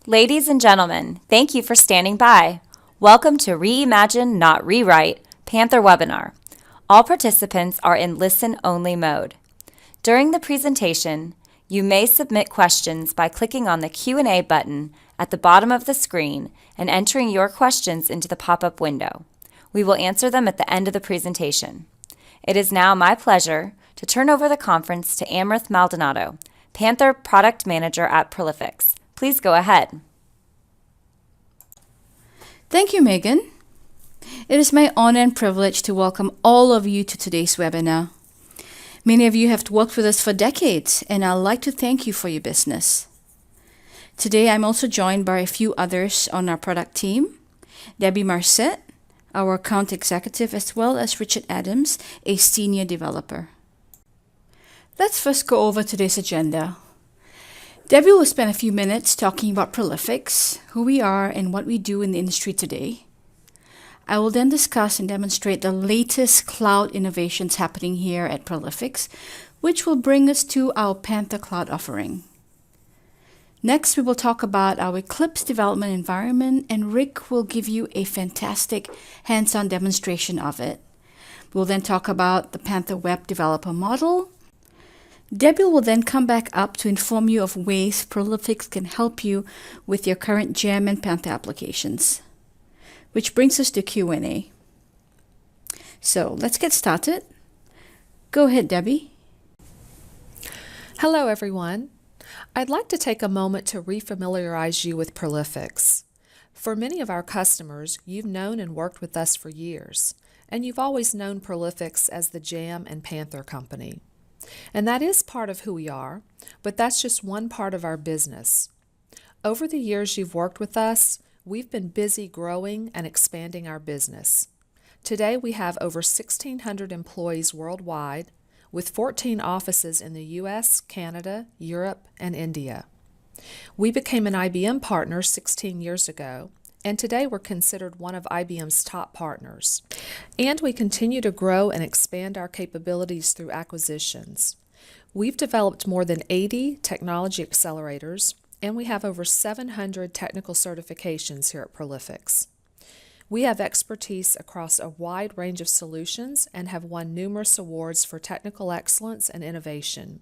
Ladies and gentlemen, thank you for standing by. Welcome to Reimagine, Not Rewrite, Panther webinar. All participants are in listen-only mode. During the presentation, you may submit questions by clicking on the Q&A button at the bottom of the screen and entering your questions into the pop-up window. We will answer them at the end of the presentation. It is now my pleasure to turn over the conference to Amrith Maldonado, Panther Product Manager at Prolifics. Please go ahead. Thank you, Megan. It is my honor and privilege to welcome all of you to today's webinar. Many of you have worked with us for decades, and I'd like to thank you for your business. Today, I'm also joined by a few others on our product team, Debbie Marcet, our account executive, as well as Richard Adams, a senior developer. Let's first go over today's agenda. Debbie will spend a few minutes talking about Prolifics, who we are, and what we do in the industry today. I will then discuss and demonstrate the latest cloud innovations happening here at Prolifics, which will bring us to our Panther Cloud offering. Next, we will talk about our Eclipse development environment, and Rick will give you a fantastic hands-on demonstration of it. We'll then talk about the Panther Web Developer Model. Debbie will then come back up to inform you of ways Prolifics can help you with your current JAM and Panther applications. Which brings us to Q&A. So let's get started. Go ahead, Debbie. Hello, everyone. I'd like to take a moment to refamiliarize you with Prolifics. For many of our customers, you've known and worked with us for years, and you've always known Prolifics as the JAM and Panther company. And that is part of who we are, but that's just one part of our business. Over the years you've worked with us, we've been busy growing and expanding our business. Today we have over 1,600 employees worldwide, with 14 offices in the US, Canada, Europe, and India. We became an IBM partner 16 years ago, and today we're considered one of IBM's top partners. And we continue to grow and expand our capabilities through acquisitions. We've developed more than 80 technology accelerators, and we have over 700 technical certifications here at Prolifics. We have expertise across a wide range of solutions and have won numerous awards for technical excellence and innovation.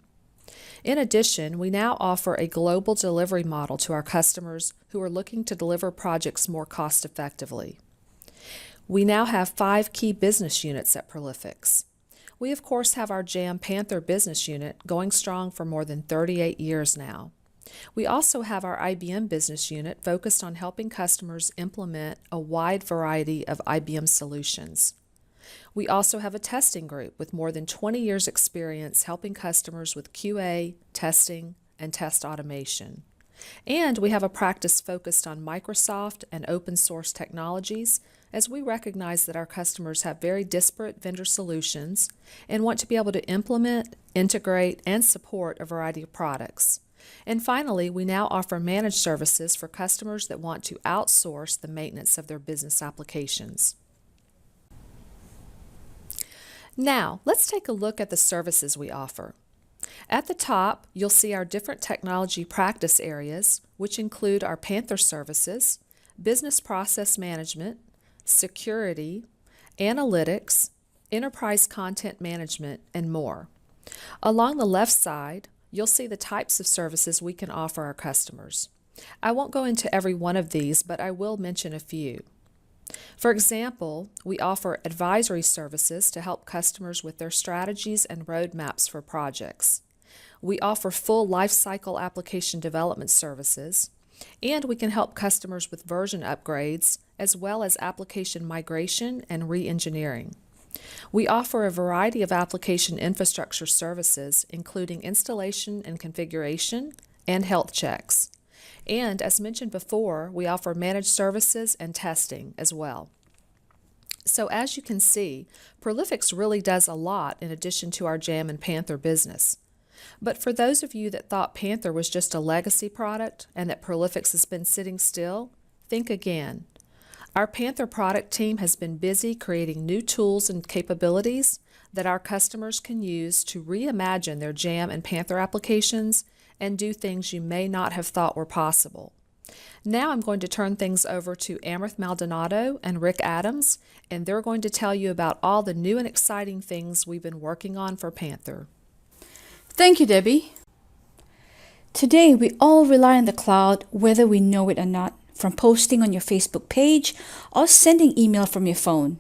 In addition, we now offer a global delivery model to our customers who are looking to deliver projects more cost-effectively. We now have 5 key business units at Prolifics. We, of course, have our JAM Panther business unit going strong for more than 38 years now. We also have our IBM business unit focused on helping customers implement a wide variety of IBM solutions. We also have a testing group with more than 20 years' experience helping customers with QA, testing, and test automation. And we have a practice focused on Microsoft and open source technologies, as we recognize that our customers have very disparate vendor solutions and want to be able to implement, integrate, and support a variety of products. And finally, we now offer managed services for customers that want to outsource the maintenance of their business applications. Now, let's take a look at the services we offer. At the top, you'll see our different technology practice areas, which include our Panther services, business process management, security, analytics, enterprise content management, and more. Along the left side, you'll see the types of services we can offer our customers. I won't go into every one of these, but I will mention a few. For example, we offer advisory services to help customers with their strategies and roadmaps for projects. We offer full lifecycle application development services, and we can help customers with version upgrades as well as application migration and re-engineering. We offer a variety of application infrastructure services, including installation and configuration and health checks. And as mentioned before, we offer managed services and testing as well. So as you can see, Prolifics really does a lot in addition to our JAM and Panther business. But for those of you that thought Panther was just a legacy product and that Prolifics has been sitting still, think again. Our Panther product team has been busy creating new tools and capabilities that our customers can use to reimagine their JAM and Panther applications and do things you may not have thought were possible. Now I'm going to turn things over to Amrith Maldonado and Rick Adams, and they're going to tell you about all the new and exciting things we've been working on for Panther. Thank you, Debbie. Today, we all rely on the cloud whether we know it or not, from posting on your Facebook page or sending email from your phone.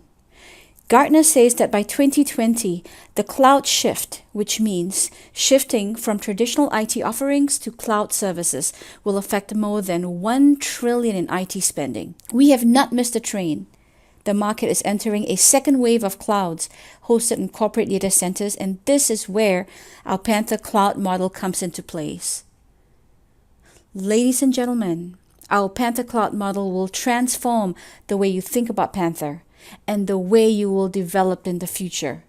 Gartner says that by 2020, the cloud shift, which means shifting from traditional IT offerings to cloud services, will affect more than $1 trillion in IT spending. We have not missed a train. The market is entering a second wave of clouds hosted in corporate data centers, and this is where our Panther cloud model comes into place. Ladies and gentlemen, our Panther cloud model will transform the way you think about Panther and the way you will develop in the future.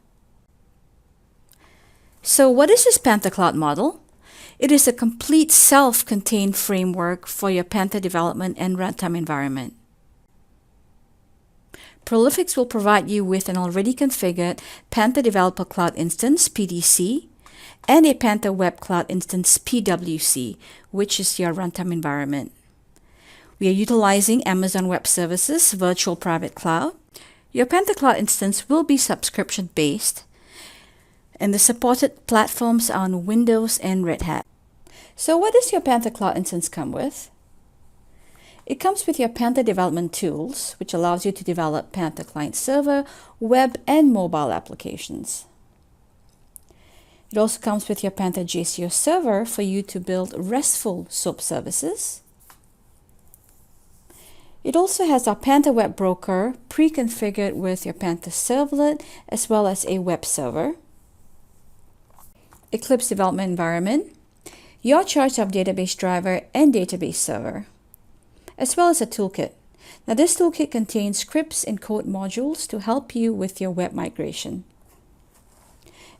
So what is this Panther cloud model? It is a complete self-contained framework for your Panther development and runtime environment. Prolifics will provide you with an already configured Panther Developer Cloud Instance, PDC, and a Panther Web Cloud Instance, PWC, which is your runtime environment. We are utilizing Amazon Web Services Virtual Private Cloud. Your Panther Cloud instance will be subscription-based, and the supported platforms are on Windows and Red Hat. So what does your Panther Cloud instance come with? It comes with your Panther development tools, which allows you to develop Panther client server, web, and mobile applications. It also comes with your Panther JCO server for you to build RESTful SOAP services. It also has our Panther Web Broker pre-configured with your Panther Servlet as well as a web server. Eclipse development environment, your choice of database driver and database server, as well as a toolkit. Now this toolkit contains scripts and code modules to help you with your web migration,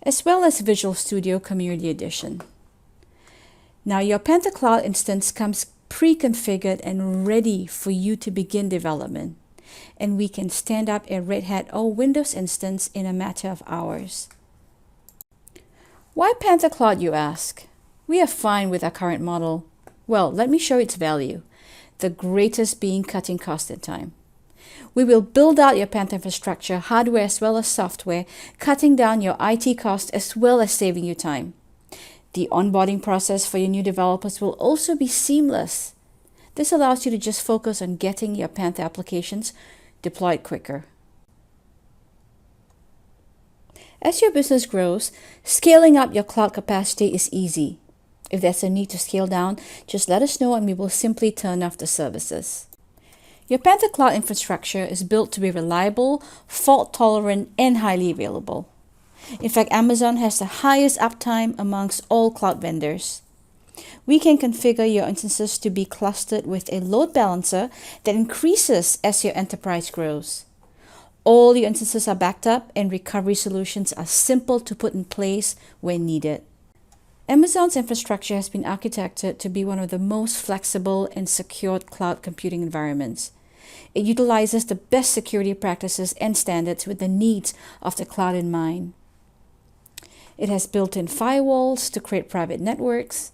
as well as Visual Studio Community Edition. Now your Panther Cloud instance comes pre-configured and ready for you to begin development, and we can stand up a Red Hat or Windows instance in a matter of hours. Why Panther Cloud, you ask? We are fine with our current model. Well, let me show its value, the greatest being cutting cost and time. We will build out your Panther infrastructure, hardware as well as software, cutting down your IT costs as well as saving you time. The onboarding process for your new developers will also be seamless. This allows you to just focus on getting your Panther applications deployed quicker. As your business grows, scaling up your cloud capacity is easy. If there's a need to scale down, just let us know and we will simply turn off the services. Your Panther cloud infrastructure is built to be reliable, fault-tolerant, and highly available. In fact, Amazon has the highest uptime amongst all cloud vendors. We can configure your instances to be clustered with a load balancer that increases as your enterprise grows. All your instances are backed up and recovery solutions are simple to put in place when needed. Amazon's infrastructure has been architected to be one of the most flexible and secured cloud computing environments. It utilizes the best security practices and standards with the needs of the cloud in mind. It has built-in firewalls to create private networks.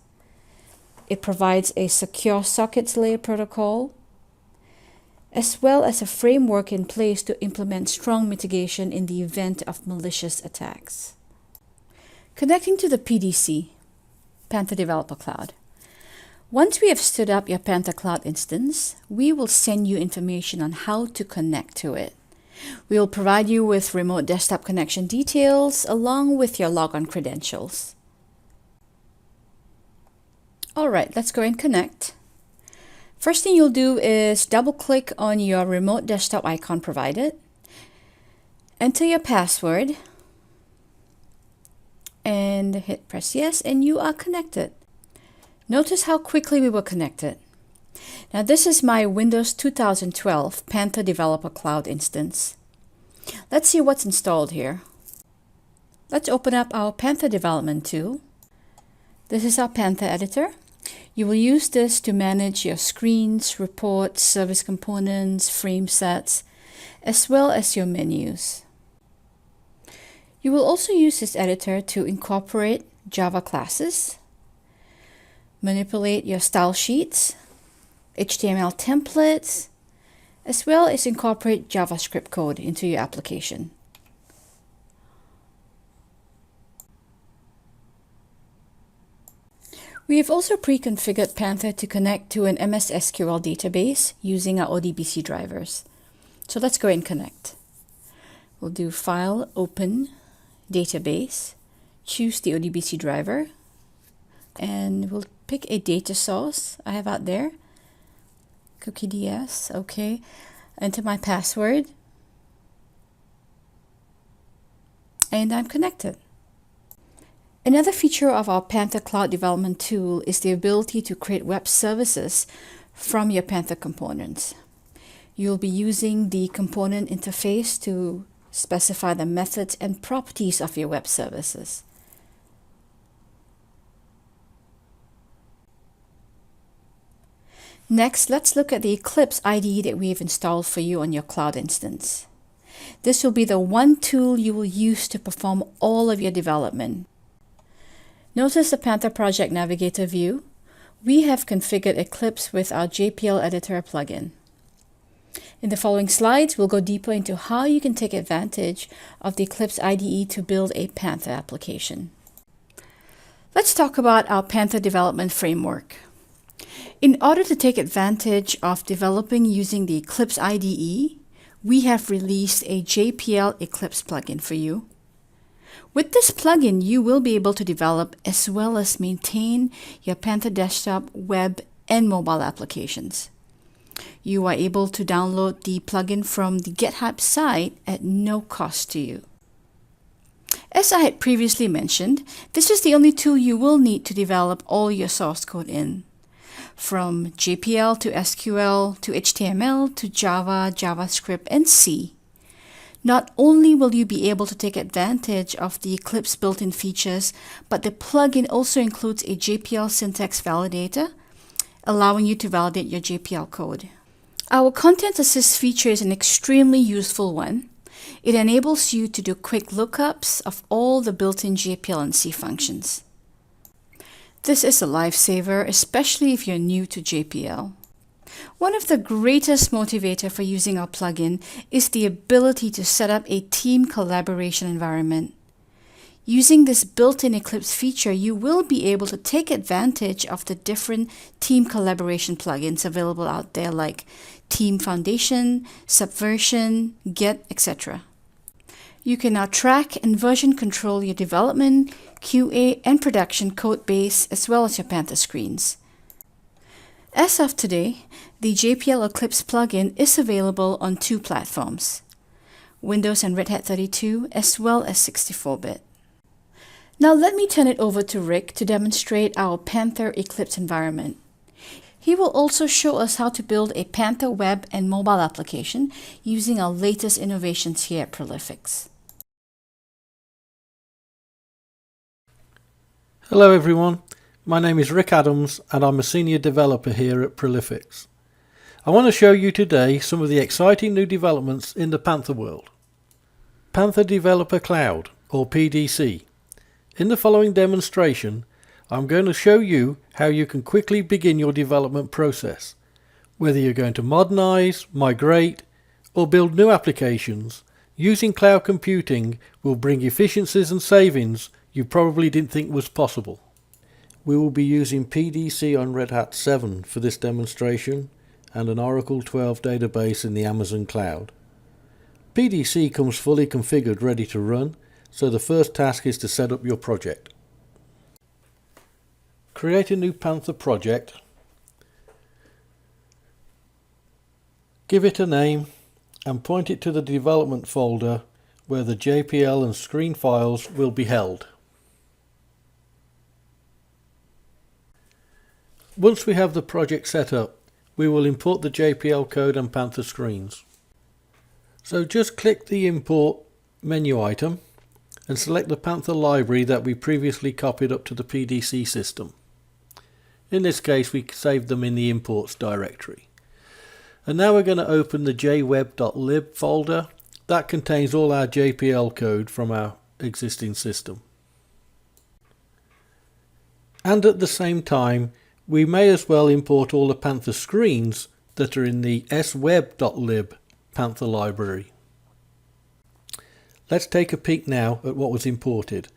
It provides a secure sockets layer protocol, as well as a framework in place to implement strong mitigation in the event of malicious attacks. Connecting to the PDC, Panther Developer Cloud. Once we have stood up your Panther Cloud instance, we will send you information on how to connect to it. We will provide you with remote desktop connection details along with your logon credentials. All right, let's go and connect. First thing you'll do is double-click on your remote desktop icon provided. Enter your password and press yes, and you are connected. Notice how quickly we were connected. Now this is my Windows 2012 Panther Developer Cloud instance. Let's see what's installed here. Let's open up our Panther development tool. This is our Panther editor. You will use this to manage your screens, reports, service components, frame sets, as well as your menus. You will also use this editor to incorporate Java classes, manipulate your style sheets, HTML templates, as well as incorporate JavaScript code into your application. We have also pre-configured Panther to connect to an MS SQL database using our ODBC drivers. So let's go and connect. We'll do File, Open, Database, choose the ODBC driver, and we'll pick a data source I have out there. CookieDS, okay. Enter my password, and I'm connected. Another feature of our Panther Cloud development tool is the ability to create web services from your Panther components. You'll be using the component interface to specify the methods and properties of your web services. Next, let's look at the Eclipse IDE that we've installed for you on your cloud instance. This will be the one tool you will use to perform all of your development. Notice the Panther Project Navigator view. We have configured Eclipse with our JPL Editor plugin. In the following slides, we'll go deeper into how you can take advantage of the Eclipse IDE to build a Panther application. Let's talk about our Panther development framework. In order to take advantage of developing using the Eclipse IDE, we have released a JPL Eclipse plugin for you. With this plugin, you will be able to develop as well as maintain your Panther desktop, web, and mobile applications. You are able to download the plugin from the GitHub site at no cost to you. As I had previously mentioned, this is the only tool you will need to develop all your source code in. From JPL to SQL to HTML to Java, JavaScript, and C. Not only will you be able to take advantage of the Eclipse built-in features, but the plugin also includes a JPL syntax validator, allowing you to validate your JPL code. Our Content Assist feature is an extremely useful one. It enables you to do quick lookups of all the built-in JPL and C functions. This is a lifesaver, especially if you're new to JPL. One of the greatest motivators for using our plugin is the ability to set up a team collaboration environment. Using this built-in Eclipse feature, you will be able to take advantage of the different team collaboration plugins available out there like Team Foundation, Subversion, Git, etc. You can now track and version control your development, QA, and production code base as well as your Panther screens. As of today, the JPL Eclipse plugin is available on two platforms, Windows and Red Hat 32 as well as 64-bit. Now let me turn it over to Rick to demonstrate our Panther Eclipse environment. He will also show us how to build a Panther web and mobile application using our latest innovations here at Prolifics. Hello everyone, my name is Rick Adams and I'm a senior developer here at Prolifics. I want to show you today some of the exciting new developments in the Panther world. Panther Developer Cloud, or PDC. In the following demonstration, I'm going to show you how you can quickly begin your development process. Whether you're going to modernize, migrate, or build new applications, using cloud computing will bring efficiencies and savings you probably didn't think was possible. We will be using PDC on Red Hat 7 for this demonstration and an Oracle 12 database in the Amazon cloud. PDC comes fully configured ready to run, so the first task is to set up your project. Create a new Panther project, give it a name and point it to the development folder where the JPL and screen files will be held. Once we have the project set up, we will import the JPL code and Panther screens. So just click the Import menu item and select the Panther library that we previously copied up to the PDC system. In this case, we saved them in the Imports directory. And now we're going to open the jweb.lib folder. That contains all our JPL code from our existing system. And at the same time, we may as well import all the Panther screens that are in the sweb.lib Panther library. Let's take a peek now at what was imported.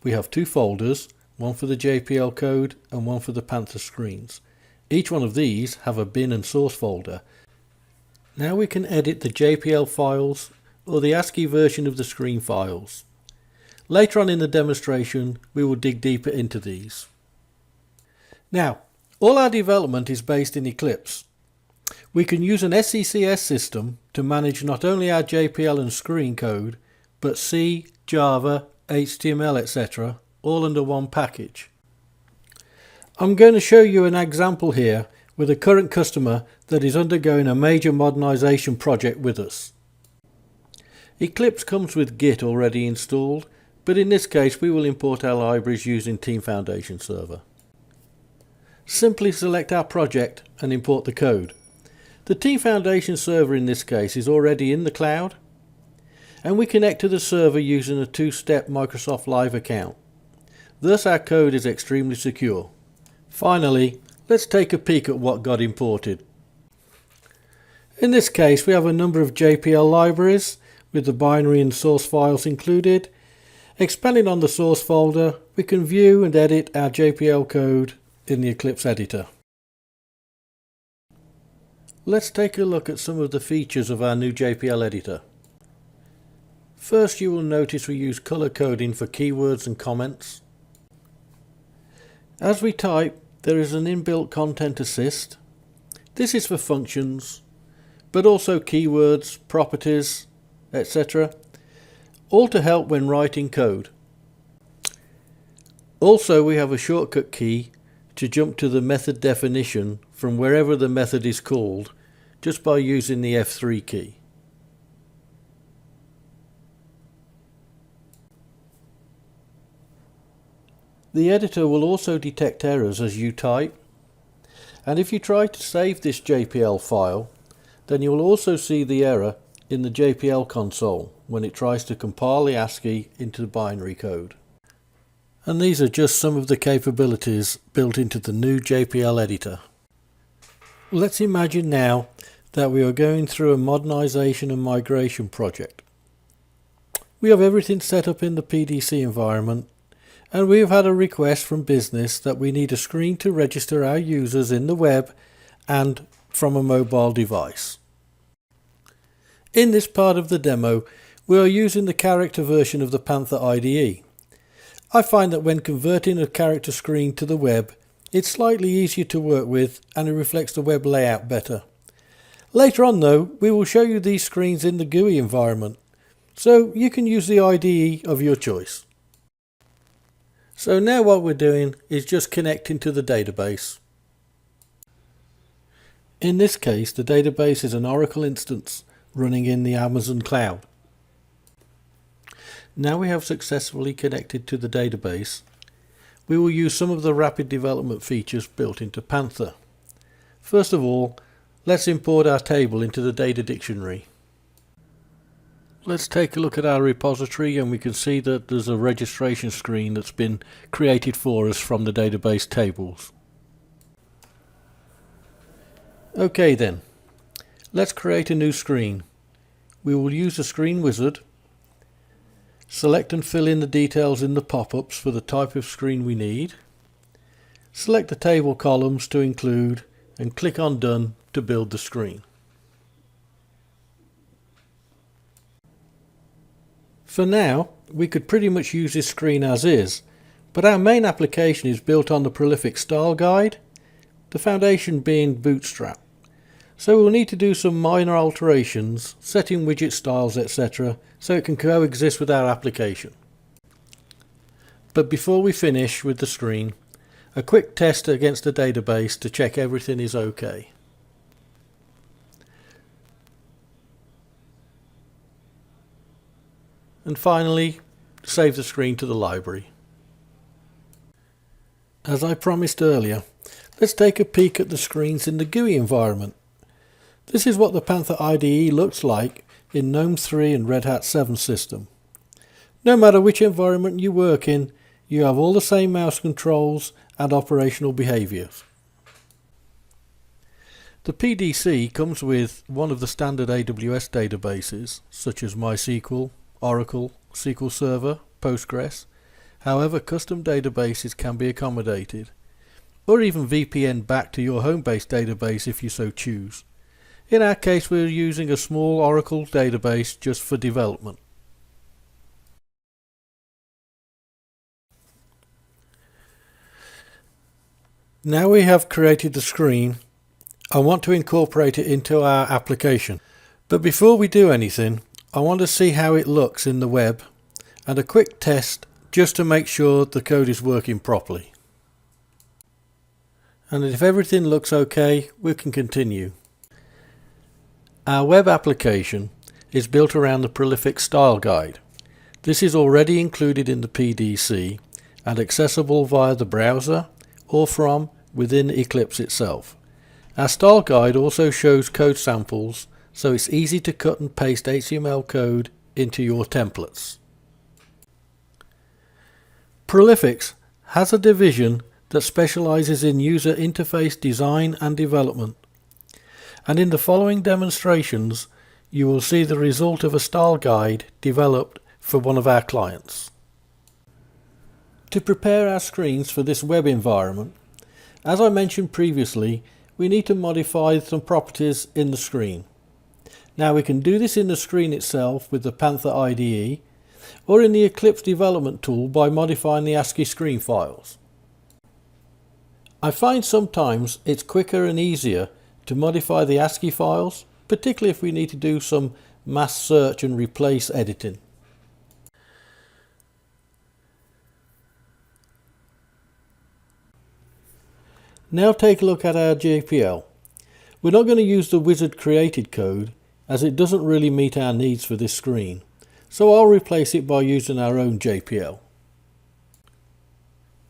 We have two folders, one for the JPL code and one for the Panther screens. Each one of these have a bin and source folder. Now we can edit the JPL files or the ASCII version of the screen files. Later on in the demonstration we will dig deeper into these. Now, all our development is based in Eclipse. We can use an SCCS system to manage not only our JPL and screen code, but C, Java, HTML, etc. all under one package. I'm going to show you an example here with a current customer that is undergoing a major modernization project with us. Eclipse comes with Git already installed, but in this case we will import our libraries using Team Foundation Server. Simply select our project and import the code. The Team Foundation Server in this case is already in the cloud, and we connect to the server using a two-step Microsoft Live account. Thus our code is extremely secure. Finally, let's take a peek at what got imported. In this case we have a number of JPL libraries with the binary and source files included. Expanding on the source folder, we can view and edit our JPL code in the Eclipse editor. Let's take a look at some of the features of our new JPL editor. First, you will notice we use color coding for keywords and comments. As we type, there is an inbuilt content assist. This is for functions, but also keywords, properties, etc. all to help when writing code. Also, we have a shortcut key to jump to the method definition from wherever the method is called, just by using the F3 key. The editor will also detect errors as you type, and if you try to save this JPL file, then you will also see the error in the JPL console when it tries to compile the ASCII into the binary code. And these are just some of the capabilities built into the new JPL editor. Let's imagine now that we are going through a modernization and migration project. We have everything set up in the PDC environment, and we have had a request from business that we need a screen to register our users in the web and from a mobile device. In this part of the demo, we are using the character version of the Panther IDE. I find that when converting a character screen to the web, it's slightly easier to work with and it reflects the web layout better. Later on though, we will show you these screens in the GUI environment, so you can use the IDE of your choice. So now what we're doing is just connecting to the database. In this case, the database is an Oracle instance running in the Amazon cloud. Now we have successfully connected to the database, we will use some of the rapid development features built into Panther. First of all, let's import our table into the data dictionary. Let's take a look at our repository, and we can see that there's a registration screen that's been created for us from the database tables. Okay then, let's create a new screen. We will use the screen wizard, select and fill in the details in the pop-ups for the type of screen we need, select the table columns to include, and click on Done to build the screen. For now, we could pretty much use this screen as is, but our main application is built on the Prolific style guide, the foundation being Bootstrap. So we'll need to do some minor alterations, setting widget styles, etc., so it can coexist with our application. But before we finish with the screen, a quick test against the database to check everything is okay. And finally, save the screen to the library. As I promised earlier, let's take a peek at the screens in the GUI environment. This is what the Panther IDE looks like in GNOME 3 and Red Hat 7 system. No matter which environment you work in, you have all the same mouse controls and operational behaviours. The PDC comes with one of the standard AWS databases, such as MySQL, Oracle, SQL Server, Postgres. However, custom databases can be accommodated, or even VPN back to your home-based database if you so choose. In our case, we're using a small Oracle database just for development. Now we have created the screen, I want to incorporate it into our application. But before we do anything, I want to see how it looks in the web and a quick test just to make sure the code is working properly. And if everything looks okay, we can continue. Our web application is built around the Prolific style guide. This is already included in the PDC and accessible via the browser or from within Eclipse itself. Our style guide also shows code samples, so it's easy to cut and paste HTML code into your templates. Prolific has a division that specializes in user interface design and development. And in the following demonstrations, you will see the result of a style guide developed for one of our clients. To prepare our screens for this web environment, as I mentioned previously, we need to modify some properties in the screen. Now we can do this in the screen itself with the Panther IDE, or in the Eclipse development tool by modifying the ASCII screen files. I find sometimes it's quicker and easier to modify the ASCII files, particularly if we need to do some mass search and replace editing. Now take a look at our JPL. We're not going to use the wizard created code as it doesn't really meet our needs for this screen, so I'll replace it by using our own JPL.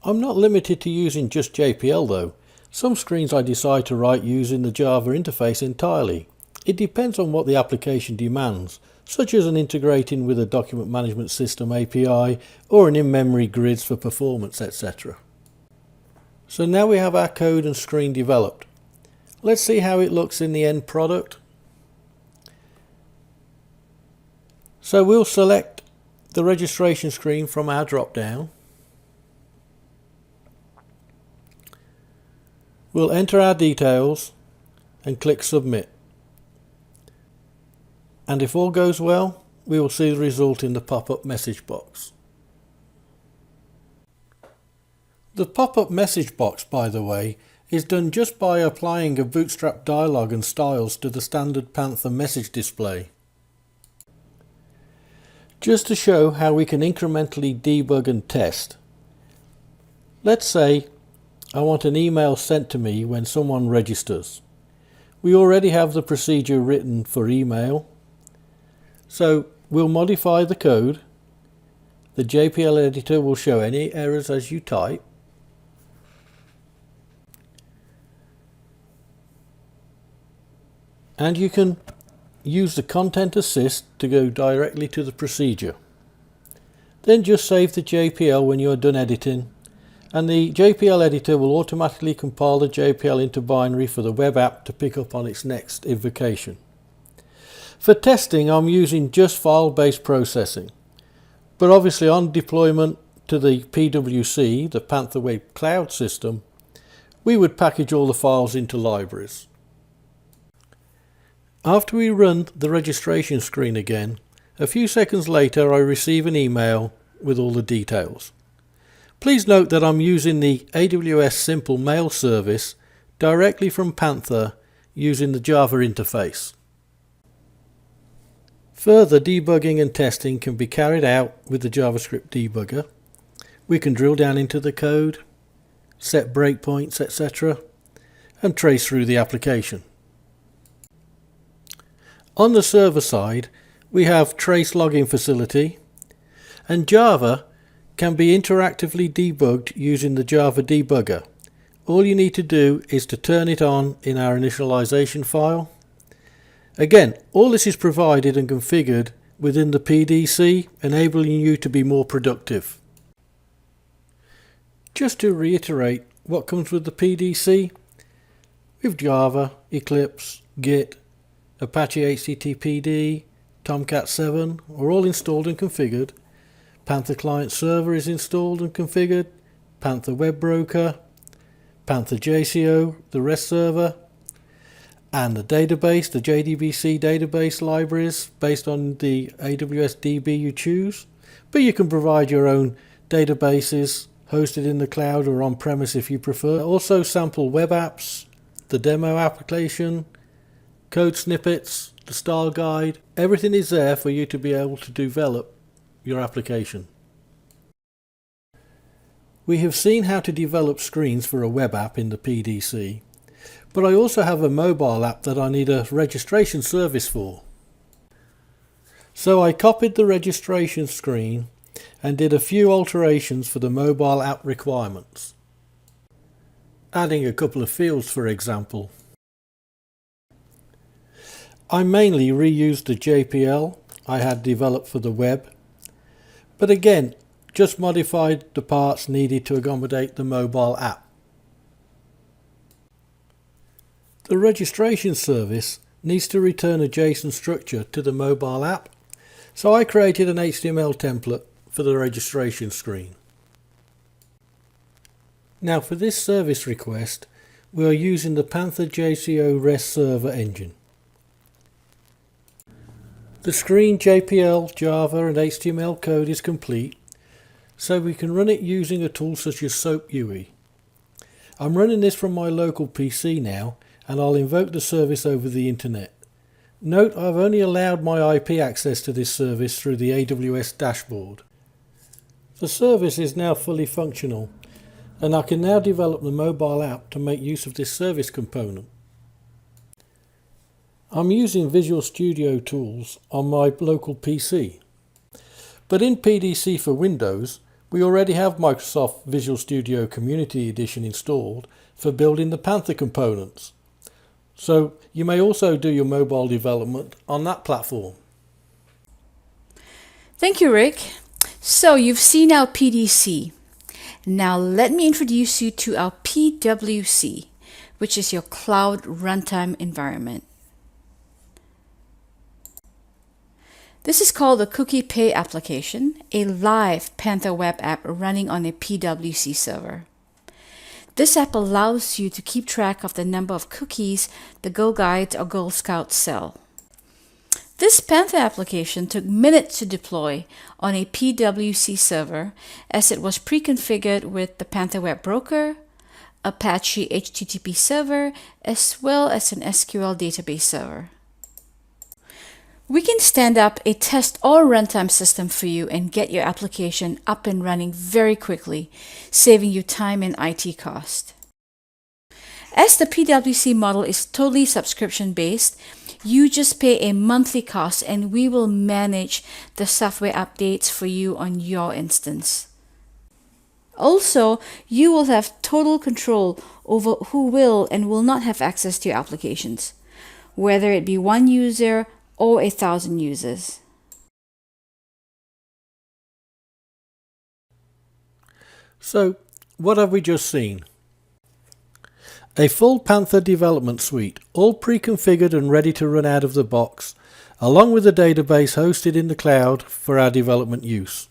I'm not limited to using just JPL though. Some screens I decide to write using the Java interface entirely. It depends on what the application demands, such as an integrating with a document management system API or an in-memory grids for performance, etc. So now we have our code and screen developed. Let's see how it looks in the end product. So we'll select the registration screen from our drop down. We'll enter our details and click submit. And if all goes well, we will see the result in the pop-up message box. The pop-up message box, by the way, is done just by applying a Bootstrap dialog and styles to the standard Panther message display. Just to show how we can incrementally debug and test. Let's say I want an email sent to me when someone registers. We already have the procedure written for email, so we'll modify the code. The JPL editor will show any errors as you type. And you can use the Content Assist to go directly to the procedure. Then just save the JPL when you are done editing, and the JPL editor will automatically compile the JPL into binary for the web app to pick up on its next invocation. For testing, I'm using just file-based processing, but obviously on deployment to the PWC, the Panther Web Cloud system, we would package all the files into libraries. After we run the registration screen again, a few seconds later I receive an email with all the details. Please note that I'm using the AWS Simple Mail service directly from Panther using the Java interface. Further debugging and testing can be carried out with the JavaScript debugger. We can drill down into the code, set breakpoints, etc., and trace through the application. On the server side, we have trace logging facility, and Java can be interactively debugged using the Java debugger. All you need to do is to turn it on in our initialization file. Again, all this is provided and configured within the PDC, enabling you to be more productive. Just to reiterate what comes with the PDC, with Java, Eclipse, Git, Apache HTTPD, Tomcat 7 are all installed and configured. Panther Client Server is installed and configured. Panther Web Broker, Panther JCO, the REST server, and the database, the JDBC database libraries based on the AWS DB you choose. But you can provide your own databases hosted in the cloud or on-premise if you prefer. Also sample web apps, the demo application, code snippets, the style guide. Everything is there for you to be able to develop your application. We have seen how to develop screens for a web app in the PDC, but I also have a mobile app that I need a registration service for. So I copied the registration screen and did a few alterations for the mobile app requirements, adding a couple of fields for example. I mainly reused the JPL I had developed for the web, but again just modified the parts needed to accommodate the mobile app. The registration service needs to return a JSON structure to the mobile app, so I created an HTML template for the registration screen. Now for this service request we are using the Panther JCO REST server engine. The screen JPL, Java and HTML code is complete, so we can run it using a tool such as SOAP UI. I'm running this from my local PC now, and I'll invoke the service over the internet. Note I've only allowed my IP access to this service through the AWS dashboard. The service is now fully functional, and I can now develop the mobile app to make use of this service component. I'm using Visual Studio tools on my local PC, but in PDC for Windows we already have Microsoft Visual Studio Community Edition installed for building the Panther components, so you may also do your mobile development on that platform. Thank you, Rick. So you've seen our PDC. Now let me introduce you to our PWC, which is your Cloud Runtime Environment. This is called the Cookie Pay application, a live Panther web app running on a PWC server. This app allows you to keep track of the number of cookies the Girl Guides or Girl Scouts sell. This Panther application took minutes to deploy on a PWC server as it was pre-configured with the Panther Web Broker, Apache HTTP server, as well as an SQL database server. We can stand up a test or runtime system for you and get your application up and running very quickly, saving you time and IT cost. As the PWC model is totally subscription-based, you just pay a monthly cost and we will manage the software updates for you on your instance. Also, you will have total control over who will and will not have access to your applications, whether it be one user or 1,000 users. So, what have we just seen? A full Panther development suite, all pre-configured and ready to run out of the box, along with a database hosted in the cloud for our development use.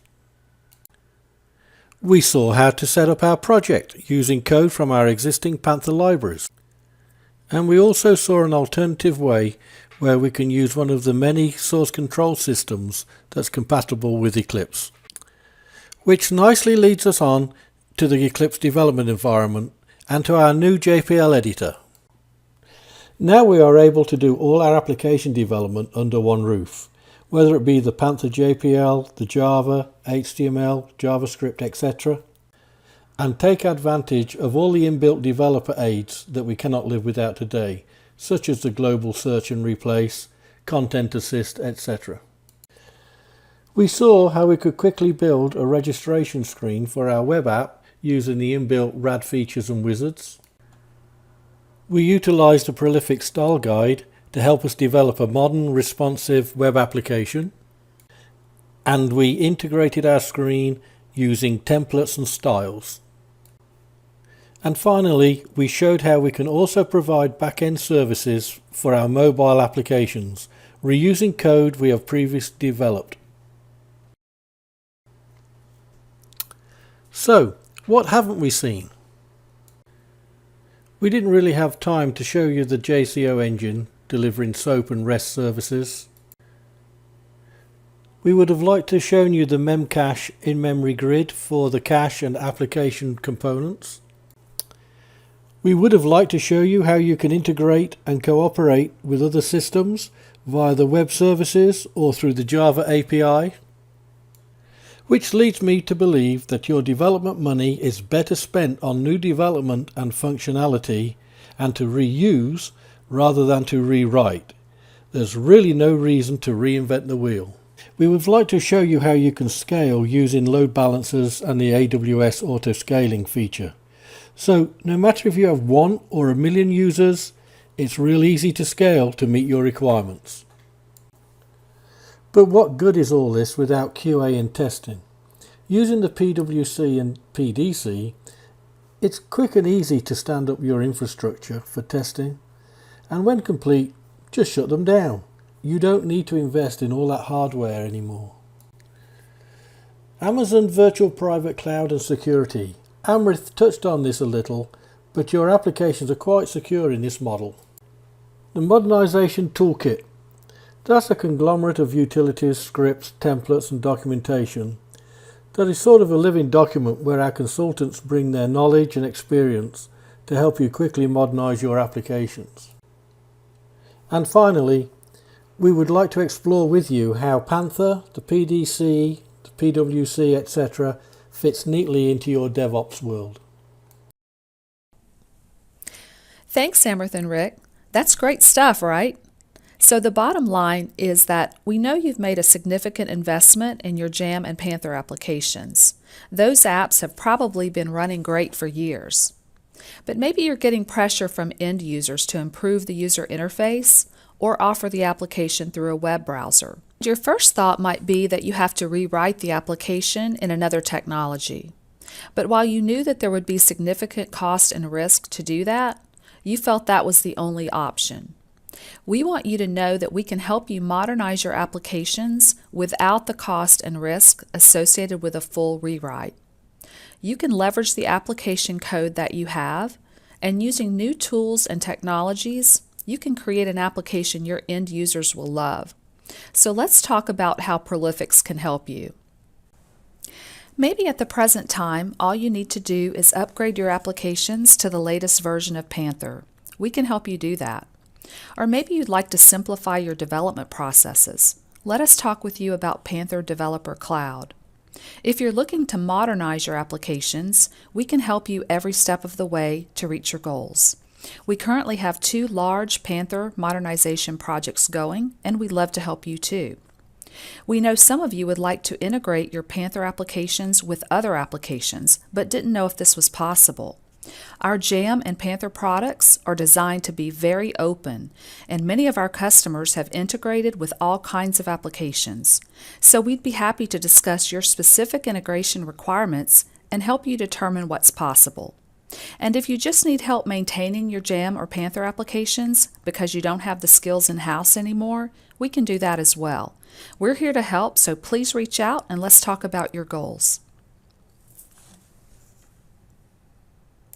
We saw how to set up our project using code from our existing Panther libraries. And we also saw an alternative way where we can use one of the many source control systems that's compatible with Eclipse. Which nicely leads us on to the Eclipse development environment and to our new JPL editor. Now we are able to do all our application development under one roof, whether it be the Panther JPL, the Java, HTML, JavaScript, etc., and take advantage of all the inbuilt developer aids that we cannot live without today, such as the global search and replace, content assist, etc. We saw how we could quickly build a registration screen for our web app using the inbuilt RAD features and wizards. We utilised the prolific style guide to help us develop a modern, responsive web application. And we integrated our screen using templates and styles. And finally, we showed how we can also provide back-end services for our mobile applications, reusing code we have previously developed. So, what haven't we seen? We didn't really have time to show you the JCO engine delivering SOAP and REST services. We would have liked to have shown you the memcache in-memory grid for the cache and application components. We would have liked to show you how you can integrate and cooperate with other systems via the web services or through the Java API. Which leads me to believe that your development money is better spent on new development and functionality and to reuse rather than to rewrite. There's really no reason to reinvent the wheel. We would like to show you how you can scale using load balancers and the AWS auto scaling feature. So no matter if you have 1 or 1 million users, it's real easy to scale to meet your requirements. But what good is all this without QA and testing? Using the PWC and PDC, it's quick and easy to stand up your infrastructure for testing, and when complete, just shut them down. You don't need to invest in all that hardware anymore. Amazon Virtual Private Cloud and Security. Amrith touched on this a little, but your applications are quite secure in this model. The Modernization Toolkit. That's a conglomerate of utilities, scripts, templates and documentation that is sort of a living document where our consultants bring their knowledge and experience to help you quickly modernize your applications. And finally, we would like to explore with you how Panther, the PDC, the PWC, etc. fits neatly into your DevOps world. Thanks, Amrith and Rick. That's great stuff, right? So the bottom line is that we know you've made a significant investment in your JAM and Panther applications. Those apps have probably been running great for years. But maybe you're getting pressure from end users to improve the user interface or offer the application through a web browser. Your first thought might be that you have to rewrite the application in another technology. But while you knew that there would be significant cost and risk to do that, you felt that was the only option. We want you to know that we can help you modernize your applications without the cost and risk associated with a full rewrite. You can leverage the application code that you have, and using new tools and technologies, you can create an application your end users will love. So let's talk about how Prolifics can help you. Maybe at the present time, all you need to do is upgrade your applications to the latest version of Panther. We can help you do that. Or maybe you'd like to simplify your development processes. Let us talk with you about Panther Developer Cloud. If you're looking to modernize your applications, we can help you every step of the way to reach your goals. We currently have 2 large Panther modernization projects going, and we'd love to help you too. We know some of you would like to integrate your Panther applications with other applications, but didn't know if this was possible. Our JAM and Panther products are designed to be very open, and many of our customers have integrated with all kinds of applications. So we'd be happy to discuss your specific integration requirements and help you determine what's possible. And if you just need help maintaining your JAM or Panther applications because you don't have the skills in-house anymore, we can do that as well. We're here to help, so please reach out and let's talk about your goals.